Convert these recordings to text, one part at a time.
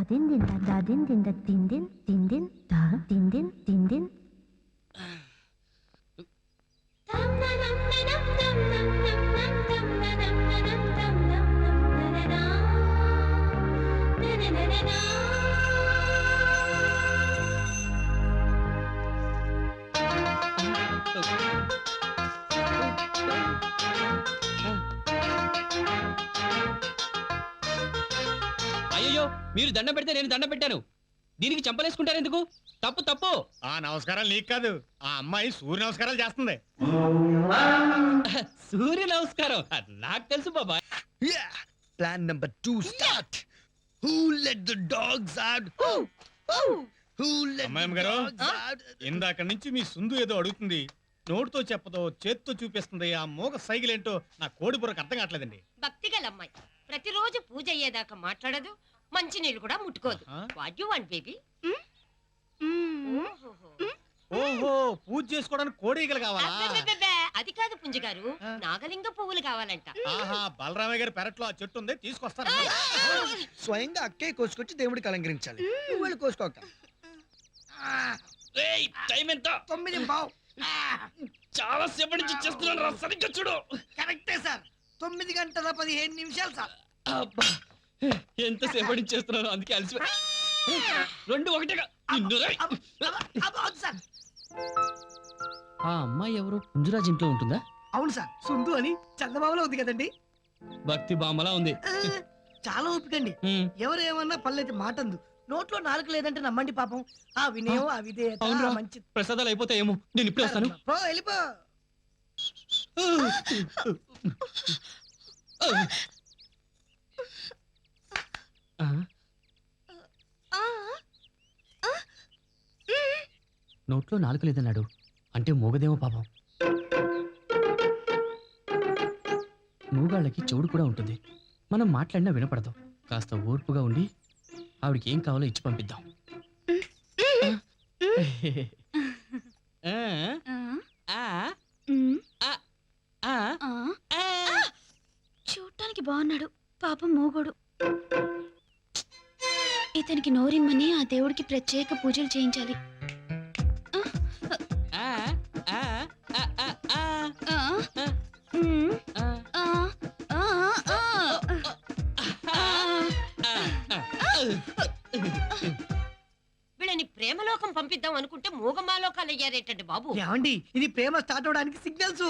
din din da din din da din din da din din అయ్యో మీరు దండం పెడితే నేను దండం పెట్టాను. దీనికి చంపలేసుకుంటారు ఎందుకు? తప్పు తప్పు. ఆ నమస్కారాలు నీకు కాదు, ఆ అమ్మాయి సూర్య నమస్కారాలు చేస్తుంది. సూర్య నమస్కారం నాకు తెలుసు బాబాయ్. Plan number 2 start. Who let the dogs out? Who let అమ్మాయి the గారు dogs out? ఇందాక నుంచి మీ సుందు ఏదో అడుగుతుంది, నోటితో చెప్పదో చేత్తో చూపిస్తుంది. ఆ మోగ సైకిల్ ఏంటో నా కోడి బుర్రకు అర్థం కావట్లేదండి. భక్తిగల అమ్మాయి ప్రతిరోజు పూజ అయ్యేదాకా మాట్లాడదు, మంచి నీళ్ళు కూడా ముట్టుకోదు. What you want baby? ఓహో, పూజ చేసుకోవడానికి కోడీగలు కావాలా? అది కాదు పుంజ గారు, నాగలింగ పువ్వులు కావాలంట. ఆహా, బలరామయ్య గారి పెరట్లో ఆ చెట్టు ఉంది, తీసుకొస్తాను. స్వయంగా అక్కే కోసుకొచ్చి దేవుడికి అలంకరించాలి. నువ్వు వెళ్ళి కోసుకోక. టైం ఎంత? 9:15. చాలా సేపటి నుంచి చేస్తున్నాను రా, సరిగ్గా చూడు. కరెక్టే సార్, 9 గంటల 15 నిమిషాలు సార్. అబ్బా, ఎంత సేపటి నుంచి చేస్తున్నాను, అందుకే అలసి 2-1గా. ఆ అమ్మాయి ఎవరు? పుంజురాజ్ ఇంట్లో ఉంటుందా? అవును సార్, సుందు అని చందమామలో ఉంది కదండి. భక్తి బామలా ఉంది. చాలా ఓపికండి. ఎవరు ఏమన్నా పల్లెటి మాటందు, నోట్లో నాలుక లేదంటే నమ్మండి పాపం. ఆ వినయం, ఆ విధేయత, మంచి ప్రసాదాలు అయిపోతాయేమో, నేను ఇప్పుడే వస్తాను. వెళ్ళిపో. నోట్లో నాలుక లేదన్నాడు అంటే మూగదేమో పాపం. మూగాళ్ళకి చెవుడు కూడా ఉంటుంది, మనం మాట్లాడినా వినపడదు. కాస్త ఓర్పుగా ఉండి ఆవిడకి ఏం కావాలో ఇచ్చి పంపిద్దాం. చూడటానికి బాగున్నాడు, పాపం మూగోడు. ఇతనికి నోరిమ్మని ఆ దేవుడికి ప్రత్యేక పూజలు చేయించాలి. వీళ్ళని ప్రేమలోకం పంపిద్దాం అనుకుంటే మూగమాలోకాలు అయ్యారేటండి బాబు. ఏమండి, ఇది ప్రేమ స్టార్ట్ అవడానికి సిగ్నల్స్.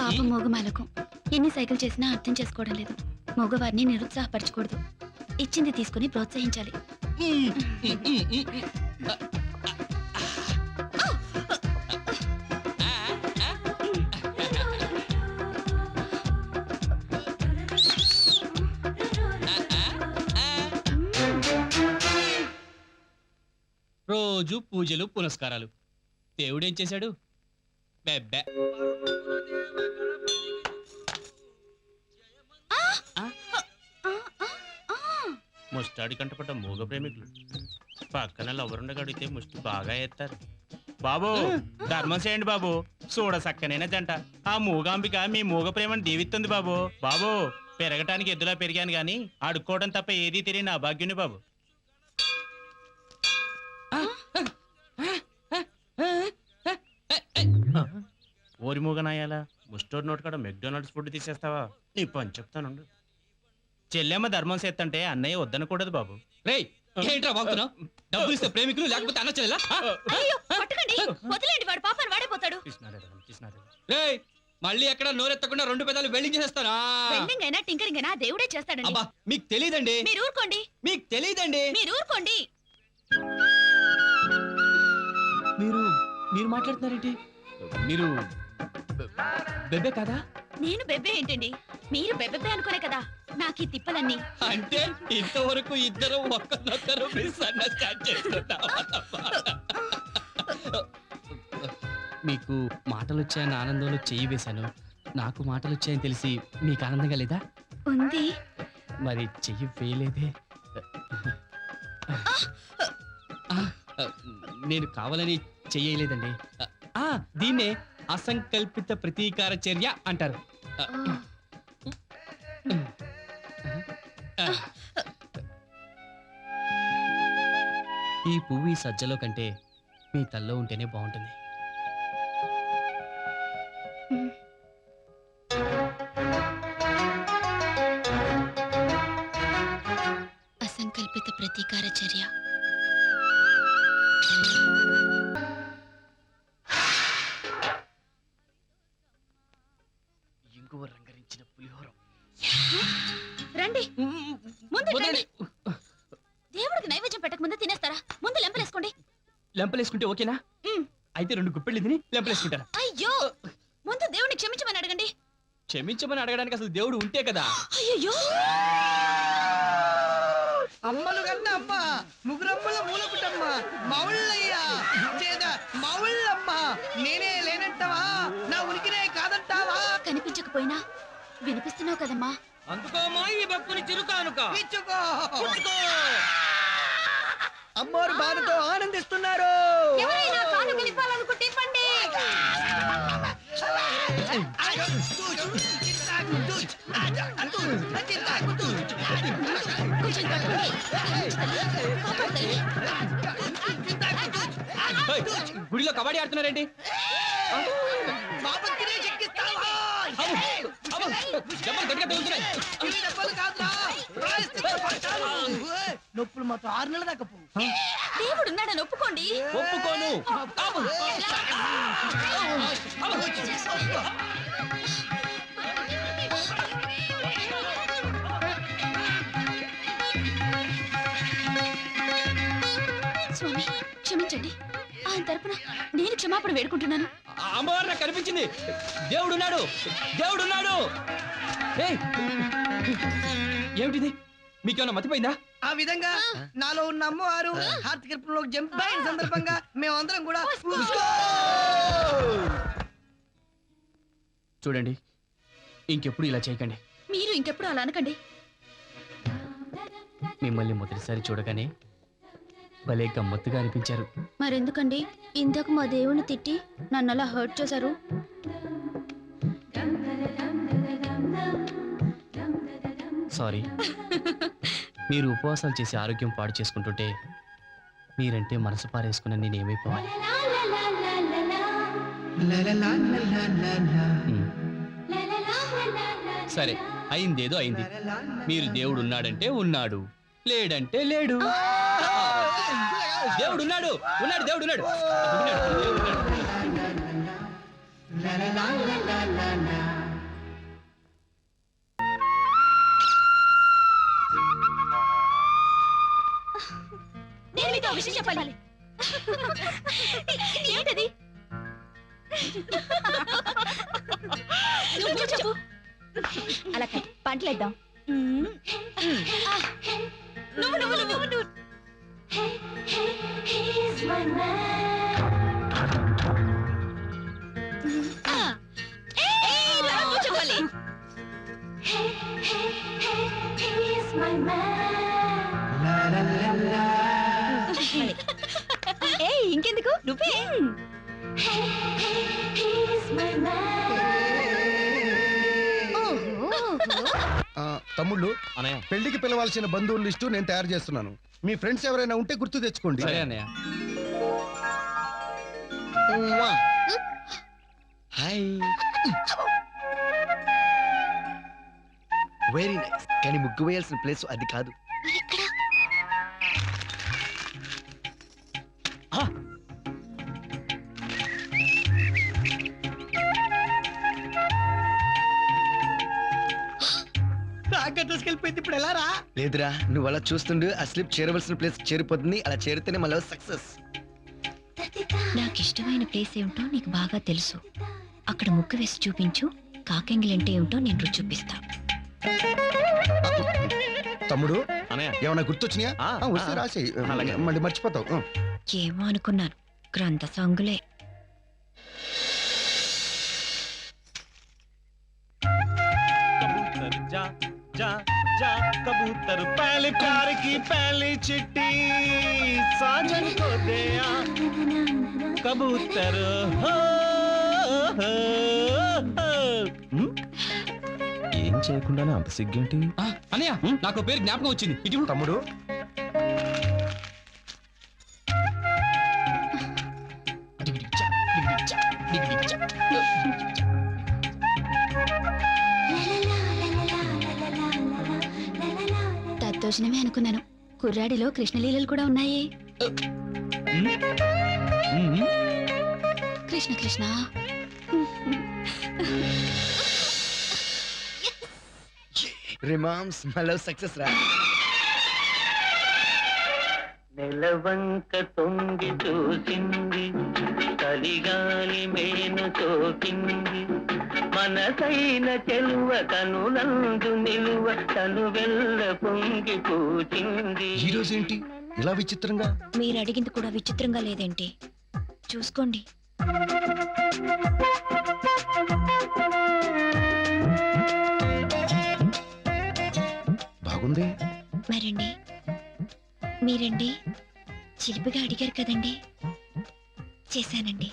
పాపం మోగమాలకం ఎన్ని సైకిల్ చేసినా అర్థం చేసుకోవడం లేదు. మగవారిని నిరుత్సాహపరచకూడదు, ఇచ్చింది తీసుకుని ప్రోత్సహించాలి. రోజు పూజలు పునస్కారాలు. దేవుడేం చేశాడు? బెబ్బె. ముష్టాడి కంటపడ్డ మూగ ప్రేమికులు పక్కన లవరుండగా అడిగితే ముష్టి బాగా ఎత్తారు. బాబు ధర్మం చేయండి బాబు, చూడ సక్కనైన జంట. ఆ మూగాంబిక మీ మూగ ప్రేమను దీవిస్తుంది బాబు. బాబు పెరగటానికి ఎద్దులా పెరిగాను గాని అడుక్కోవడం తప్ప ఏదీ తెలియని అభాగ్యుని బాబు. ఓరి మూగనాయాలా, ముస్టోర్ నోట్ కాడ మెక్డొనాల్డ్స్ ఫుడ్ తీసేస్తావా? నీ పని చెప్తానుండు. చెల్లెమ్మ ధర్మం చేస్తంటే అన్నయ్య వద్దనకూడదు బాబు. రేయ్ ఏంట్రా వాగుతున్నావు? డబ్బులు ఇస్తే ప్రేమికులు లేకపోతే అన్న చెల్లెలా? అయ్యో కొట్టకండి, వదిలేండి, వాడు పాపని వాడైపోతాడు. రేయ్ మళ్ళీ ఎక్కడ నోరెత్తకుండా 2 పెదాలు వెల్డింగ్ చేసేస్తానా? వెల్డింగ్ అయినా టింకరింగ్ అయినా దేవుడే చేస్తాడండి. అబ్బా మీకు తెలియదండి, మీరు ఊరుకోండి, మీకు తెలియదండి. మీరు ఊరుకోండి. మీరు మీరు మాట్లాడుతున్నారేంటి? మీరు బెబ్బే కాదా? నేను బెబ్బే ఏంటండి, మీరు బెబ్బెబ్బే అనుకోలే కదా నాకు ఈ తిప్పలన్నీ. అంటే ఇంతవరకు ఇద్దరు ఒక్కరినొక్కరు మిస్అండర్స్టాండ్ చేసుకుంటాం. మీకు మాటలు వచ్చాయన్న ఆనందంలో చెయ్యి వేశాను. నాకు మాటలు వచ్చాయని తెలిసి మీకు ఆనందంగా లేదా? ఉంది. మరి చెయ్యి వేయలేదే. నేను కావాలని చెయ్యలేదండి. దీన్నే అసంకల్పిత ప్రతీకార చర్య అంటారు. ఈ పువ్వు ఈ సజ్జలో కంటే మీ తల్లో ఉంటేనే బాగుంటుంది. అసంకల్పిత ప్రతీకార చర్య. ఇంగువ రంగరించిన పులిహోరం. రండి ముందు రండి. దేవుడికి నైవేద్యం పెట్టక ముందు తినేస్తారా? ముందు లెంపలేసుకోండి. లెంపలేసుకుంటే ఓకేనా? అయితే 2 గుప్పెళ్ళు తిని లెంపలేసుకుంటారా? అయ్యో ముందు దేవుడిని క్షమించమని అడగండి. క్షమించమని అడగడానికి అసలు దేవుడు ఉంటే కదా. అయ్యో అమ్మలు కన్నా అమ్మ, ముగ్గురమ్మల మూలపుటమ్మ, మౌళ్ళయ్య చేద మౌళ్ళమ్మ, నేనే లేనంటావా? నా ఉనికినే కాదంటావా? కనిపించకపోయినా వినిపిస్తున్నావు కదమ్మా. అందుకోమా ఈ భక్తుని చిరుకానుక. ఇచ్చుకో. అమ్మవారు బాధతో ఆనందిస్తున్నారు. ఎవరైనా కానుక ఇవ్వాలనుకుంటే పండి. కొంచెం కాపాడతాయి. గుడిలో కబడ్డీ ఆడుతున్నారేంటి? మా భక్తినే చెక్కిస్తావా? దెబ్బలు గట్టిగా తగులుతున్నాయి. ఇవి దెబ్బలు కాదురా, ప్రాయశ్చిత్త పట్టాలు. నొప్పులు మాత్రం 6 నెలల దాకా పోవు. దేవుడు ఉన్నాడని ఒప్పుకోండి. ఒప్పుకోను. స్వామి క్షమించండి, ఆయన తరపున నేను క్షమాపణ వేడుకుంటున్నాను. అమ్మవారు నాకు కనిపించింది. దేవుడున్నాడు, దేవుడున్నాడు. ఏమిటిది? మీకేమన్నా మతిపోయిందా? ఆ విధంగా నాలో ఉన్న అమ్మవారు హార్ట్ కృపంలో జంప్ అయిన సందర్భంగా మేమందరం కూడా చూడండి, ఇంకెప్పుడు ఇలా చేయకండి. మీరు ఇంకెప్పుడు అలా అనకండి. మిమ్మల్ని మొదటిసారి చూడగానే భలే గమ్మత్తుగా అనిపించారు. మరెందుకండి ఇంతకు మా దేవుని తిట్టి నన్ను అలా హర్ట్ చేశారు? సారీ. మీరు ఉపవాసాలు చేసి ఆరోగ్యం పాడు చేసుకుంటుంటే మీరంటే మనసు పారేసుకున్న నేనేమైపోవాలి? సరే, అయిందేదో అయింది. మీరు దేవుడు ఉన్నాడంటే ఉన్నాడు, లేడంటే లేడు. దేవుడు ఉన్నాడు, ఉన్నాడు, దేవుడు ఉన్నాడు, దేవుడు ఉన్నాడు. నేను మీతో ఒక విషయం చెప్పాలి. ఏంటది? నువ్వు చెప్పు. అలా పంటలేద్దాం. నువ్వు నువ్వు నువ్వు నువ్వు చెప్పాలి. ఇంకెందుకు నువ్వే. తమ్ముళ్ళు, అన్నయ్య. పెళ్లికి పిలవాల్సిన బంధువుల లిస్టు నేను తయారు చేస్తున్నాను. మీ ఫ్రెండ్స్ ఎవరైనా ఉంటే గుర్తు తెచ్చుకోండి. సరే అన్నయ్య. హాయ్. Very nice. కానీ ముగ్గు వేయాల్సిన ప్లేస్ అది కాదు. మరెక్కడ? రాగా తీసుకెళ్ళిపోయింది, ఇప్పుడు ఎలా రా? లేదురా, నువ్వు అలా చూస్తుండు ఆ స్లిప్ చేరవలసిన ప్లేస్ చేరిపోతుంది. అలా చేరితేనే మళ్ళీ సక్సెస్. నాకు ఇష్టమైన ప్లేస్ ఏమిటో నీకు బాగా తెలుసు. అక్కడ ముగ్గు వేసి చూపించు. కాకెంగిలంటే ఏమిటో నేను రుచి చూపిస్తా. తమ్ముడు అనయ్య ఏమన్నా గుర్తొచ్చినాయా? వస్తే రాసి అలాగే. మళ్ళీ మర్చిపోతావు. ఏమో అనుకున్నాను, గ్రంథ సాంగులే. कबूतर जा जा जा कबूतर पहले प्यार की पहली चिट्ठी साजन को दे आ कबूतर हो, हो, हो। ఏం చేయకుండానే అంత సిగ్గేంటి? అన్నయ్య నాకు పేరు జ్ఞాపకం వచ్చింది. ఇటు తమ్ముడు దద్దోజనమే అనుకున్నాను. కుర్రాడిలో కృష్ణలీలలు కూడా ఉన్నాయి. కృష్ణ కృష్ణ. రిమామ్స్ మళ్ళీ సక్సెస్ రా. నెలవంక తొంగి చూసింది, కలిగాలి మేను తోకింది, మనసైన చెలువ కనులందు నిలువ తను వెళ్ళ పొంగి పూచింది. ఈ రోజు ఏంటి ఇలా విచిత్రంగా? మీరు అడిగింది కూడా విచిత్రంగా లేదేంటి? చూసుకోండి. బాగుంది. మరండి మీరండి చిలిపిగా అడిగారు కదండి, చేశానండి.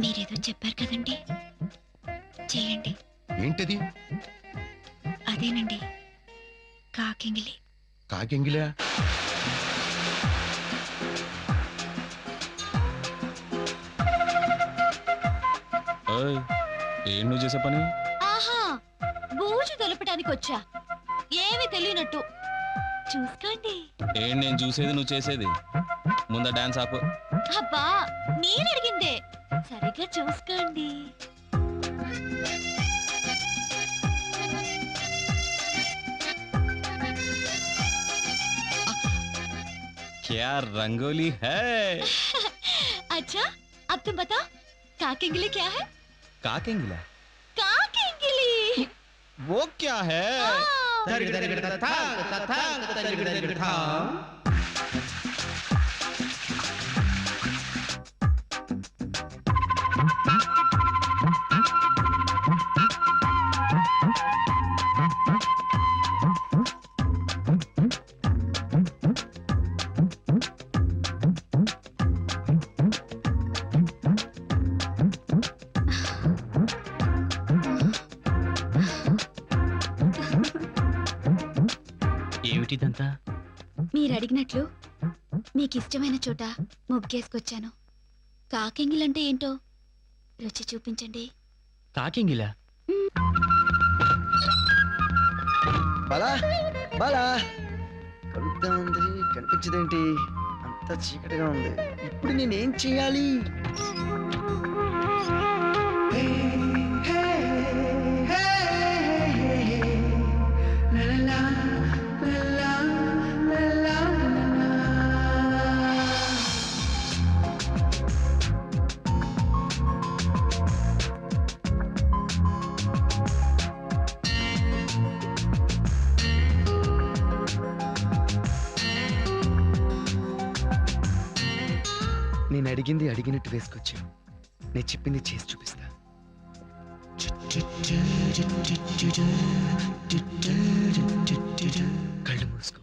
మీరేదో చెప్పారు కదండి, చేయండి. ఏంటది? అదేనండి, కాకింగిలి. కాకెంగిలా? ఏం నువ్వు చేసే పని? ఆహా, బూజు దులపడానికి వచ్చా. ఏమి తెలియనట్టు చూసుకోండి. ఏం నేను చూసేది నువ్వు చేసేది? ముందు డాన్స్ ఆపు. అబ్బా, నేను అడిగిందే. సరిగ్గా చూసుకోండి. क्या रंगोली है? अच्छा, अब तुम बताओ काकेंगिली क्या है? काकेंगिला काकेंगिली वो क्या है? ఏమిటిదంతా? మీరు అడిగినట్లు మీకు ఇష్టమైన చోట ముగ్గేసుకొచ్చాను. కాకెంగిలంటే ఏంటో రుచి చూపించండి. కాకింగిలా? బాలా బాలా, కలుద్దా ఉంది, కనిపించదేంటి? అంతా చీకటిగా ఉంది. ఇప్పుడు నేనేం చేయాలి? నేను అడిగింది అడిగినట్టు వేసుకొచ్చావు. నేను చెప్పింది చేసి చూపిస్తా. కళ్ళు మూసుకో.